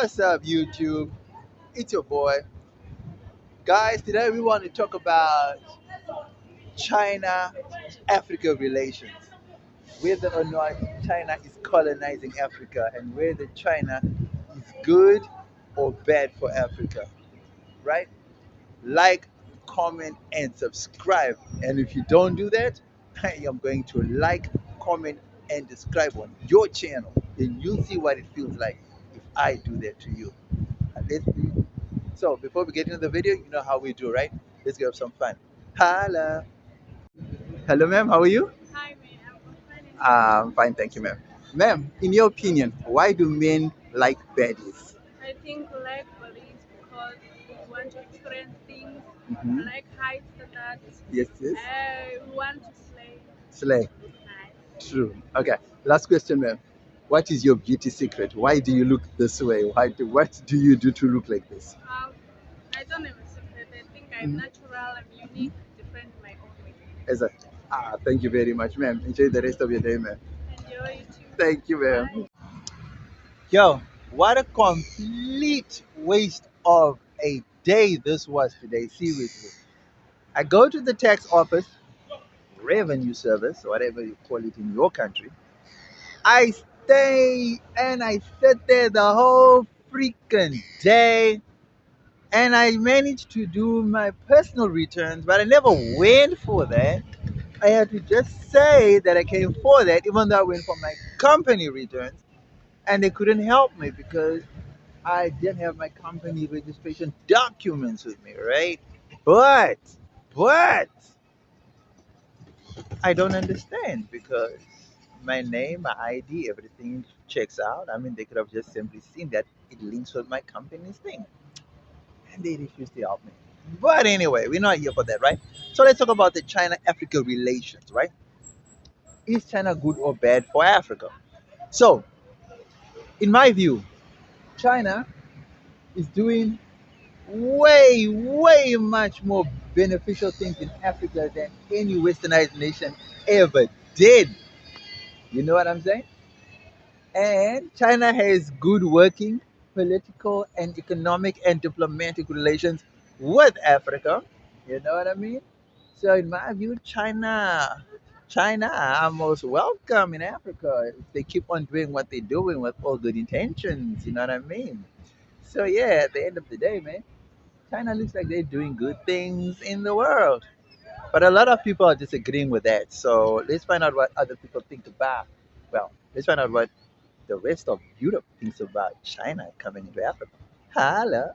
What's up, YouTube? It's your boy. Guys, today we want to talk about China Africa relations. Whether or not China is colonizing Africa and whether China is good or bad for Africa, right? Like, comment, and subscribe. And if you don't do that, I am going to like, comment, and subscribe on your channel. And you'll see what it feels like if I do that to you. Let's be So before we get into the video, you know how we do, right? Let's have some fun. Hello. Hello, ma'am. How are you? Hi, man. I'm Fine, thank you, ma'am. Ma'am, in your opinion, why do men like baddies? I think like police because we want to experience things. Mm-hmm. I like high standards. Yes, yes. We want to slay. Slay. Nice. True. Okay. Last question, ma'am. What is your beauty secret? Why do you look this way? What do you do to look like this? I don't have a secret. I think I'm Mhm. natural. I'm unique, different in my own way. Exactly. Thank you very much, ma'am. Enjoy the rest of your day, ma'am. Enjoy it too. Thank you, Bye. ma'am. Yo, what a complete waste of a day this was today, seriously. I go to the tax office, revenue service, whatever you call it in your country. I stay and I sit there the whole freaking day and I managed to do my personal returns, but I never went for that. I had to just say that I came for that, even though I went for my company returns, and they couldn't help me because I didn't have my company registration documents with me, right? But, but I don't understand because my name, my ID, everything checks out. I mean, they could have just simply seen that it links with my company's thing, and they refused to help me. But anyway, we're not here for that, right? So let's talk about the China-Africa relations, right? Is China good or bad for Africa? So, in my view, China is doing way much more beneficial things in Africa than any westernized nation ever did. You know what I'm saying? And China has good working political and economic and diplomatic relations with Africa. You know what I mean? So in my view, China are most welcome in Africa if they keep on doing what they're doing with all good intentions. You know what I mean? So yeah, at the end of the day, man, China looks like they're doing good things in the world. But a lot of people are disagreeing with that. So let's find out what other people think about. Well, let's find out what the rest of Europe thinks about China coming into Africa. Holla.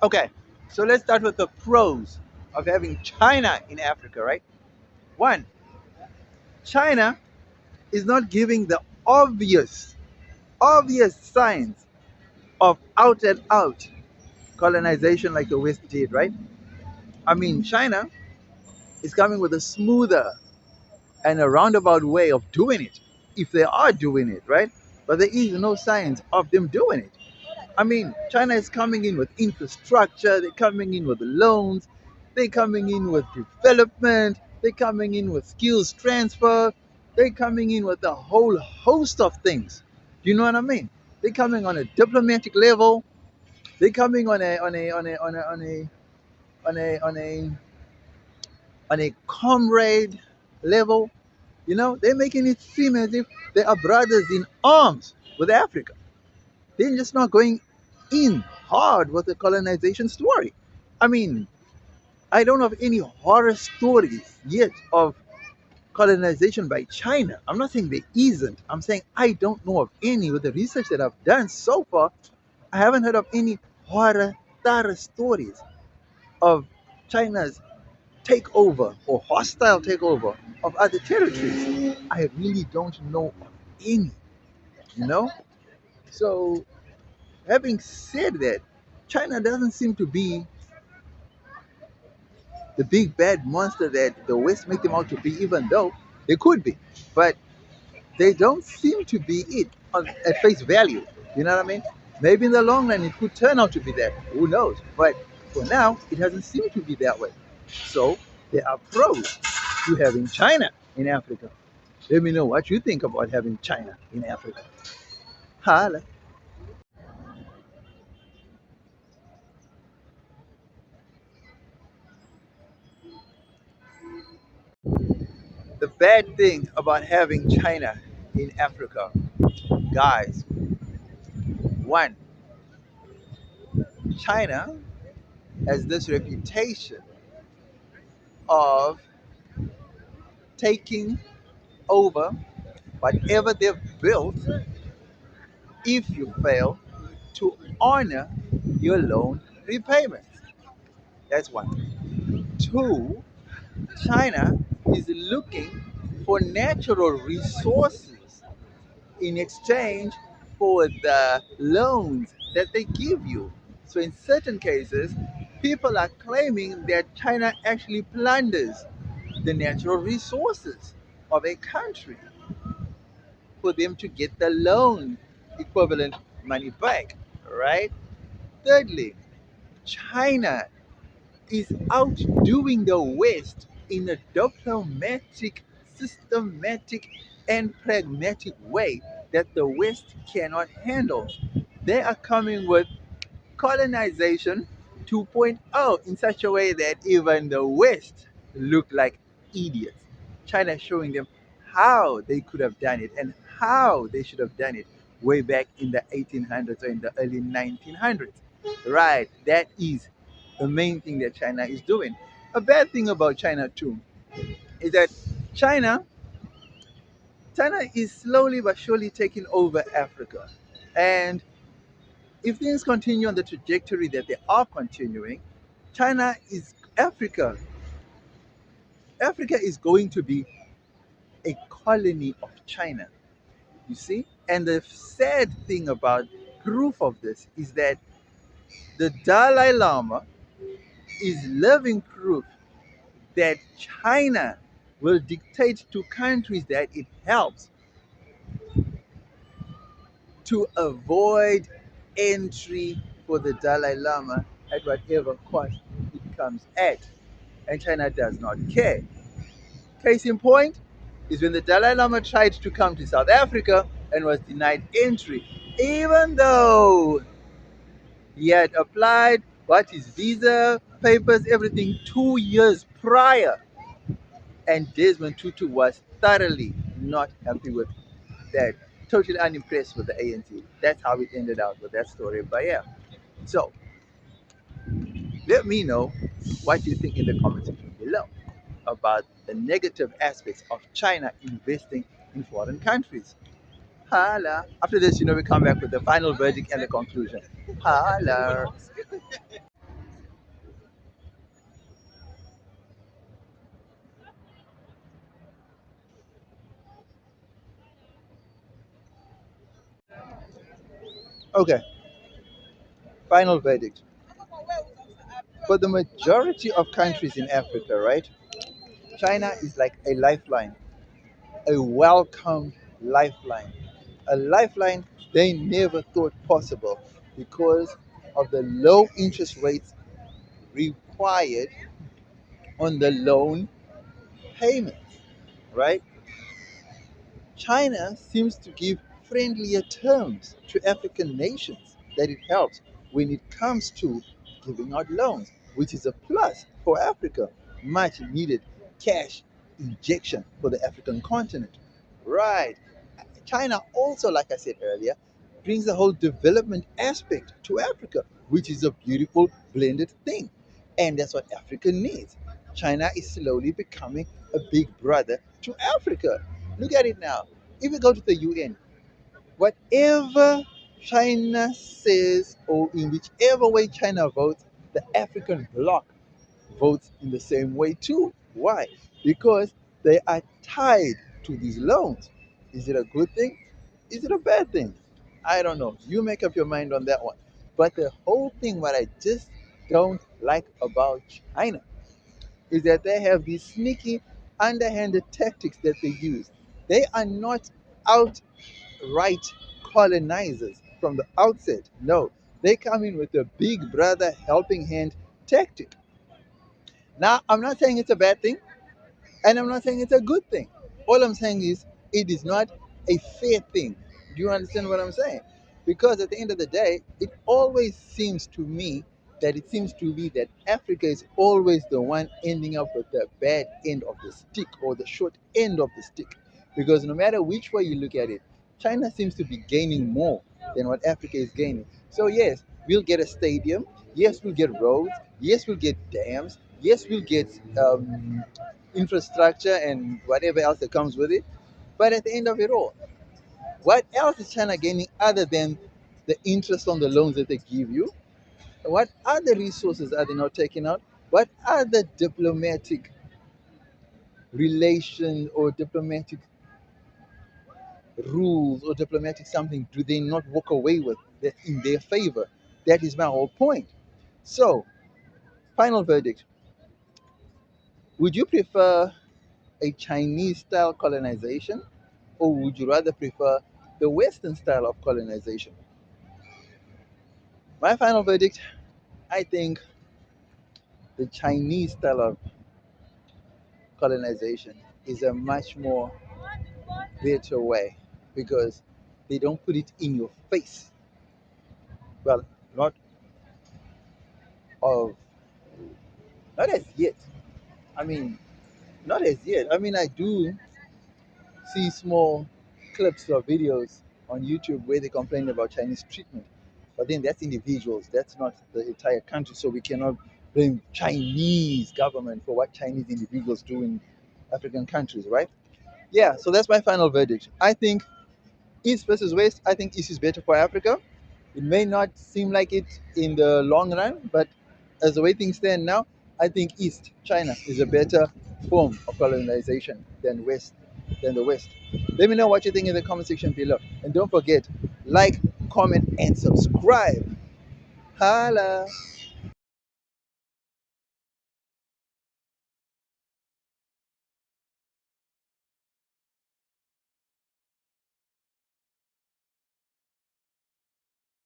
Okay, so let's start with the pros of having China in Africa, right? One, China is not giving the obvious signs of out and out colonization like the West did, right? I mean, China is coming with a smoother and a roundabout way of doing it, if they are doing it, right? But there is no signs of them doing it. I mean, China is coming in with infrastructure, they're coming in with loans, they're coming in with development, they're coming in with skills transfer, they're coming in with a whole host of things. You know what I mean? They're coming on a diplomatic level, they're coming on a comrade level. You know, they're making it seem as if they are brothers in arms with Africa. They're just not going in hard with the colonization story. I mean, I don't have any horror stories yet of colonization by China. I'm not saying there isn't. I'm saying I don't know of any. With the research that I've done so far, I haven't heard of any horror stories of China's takeover or hostile takeover of other territories. I really don't know of any, you know? So, having said that, China doesn't seem to be the big bad monster that the West make them out to be, even though they could be. But they don't seem to be it at face value. You know what I mean? Maybe in the long run it could turn out to be that. Who knows? But for now, it hasn't seemed to be that way. So there are pros. to having China in Africa. Let me know what you think about having China in Africa. Holla. The bad thing about having China in Africa, guys, one, China has this reputation of taking over whatever they've built if you fail to honor your loan repayments. That's one. Two, China is looking for natural resources in exchange for the loans that they give you. So, in certain cases, people are claiming that China actually plunders the natural resources of a country for them to get the loan equivalent money back, right? Thirdly, China is outdoing the West in a diplomatic, systematic, and pragmatic way that the West cannot handle. They are coming with colonization 2.0 in such a way that even the West look like idiots. China showing them how they could have done it and how they should have done it way back in the 1800s or in the early 1900s. Right, that is the main thing that China is doing. A bad thing about China too is that China China is slowly but surely taking over Africa. And if things continue on the trajectory that they are continuing, China is Africa is going to be a colony of China. You see? And the sad thing about proof of this is that the Dalai Lama is living proof that China will dictate to countries that it helps to avoid entry for the Dalai Lama at whatever cost it comes at. And China does not care. Case in point is when the Dalai Lama tried to come to South Africa and was denied entry, even though he had applied, got his visa, papers, everything 2 years prior. And Desmond Tutu was thoroughly not happy with that, totally unimpressed with the ANC. That's how it ended out with that story. But yeah, so let me know what you think in the comment section below about the negative aspects of China investing in foreign countries. Holla. After this, we come back with the final verdict and the conclusion. Holla. Okay, final verdict. For the majority of countries in Africa, right? China is like a lifeline, a welcome lifeline, a lifeline they never thought possible because of the low interest rates required on the loan payments, right? China seems to give friendlier terms to African nations that it helps when it comes to giving out loans, which is a plus for Africa. Much needed cash injection for the African continent. Right. China also, like I said earlier, brings a whole development aspect to Africa, which is a beautiful blended thing. And that's what Africa needs. China is slowly becoming a big brother to Africa. Look at it now. If you go to the UN, whatever China says, or in whichever way China votes, the African bloc votes in the same way too. Why? Because they are tied to these loans. Is it a good thing? Is it a bad thing? I don't know. You make up your mind on that one. But the whole thing, what I just don't like about China is that they have these sneaky, underhanded tactics that they use. They are not outright colonizers from the outset. No, they come in with a big brother helping hand tactic. Now, I'm not saying it's a bad thing. And I'm not saying it's a good thing. All I'm saying is it is not a fair thing. Do you understand what I'm saying? Because at the end of the day, it always seems to me that it seems to be that Africa is always the one ending up with the bad end of the stick or the short end of the stick. Because no matter which way you look at it, China seems to be gaining more than what Africa is gaining. So, yes, we'll get a stadium. Yes, we'll get roads. Yes, we'll get dams. Yes, we'll get infrastructure and whatever else that comes with it. But at the end of it all, what else is China gaining other than the interest on the loans that they give you? What other resources are they not taking out? What other diplomatic relation or diplomatic rules or diplomatic something do they not walk away with that in their favor? That is my whole point. So, final verdict. Would you prefer a Chinese style colonization, or would you rather prefer the Western style of colonization? My final verdict, I think the Chinese style of colonization is a much more better way because they don't put it in your face. Well, not of, not as yet. I mean, not as yet. I mean, I do see small clips or videos on YouTube where they complain about Chinese treatment. But then that's individuals. That's not the entire country. So we cannot blame Chinese government for what Chinese individuals do in African countries, right? Yeah. So that's my final verdict. I think East versus West. I think East is better for Africa. It may not seem like it in the long run, but as the way things stand now, I think East China is a better form of colonization than the West. Let me know what you think in the comment section below, and don't forget, like, comment, and subscribe. Holla!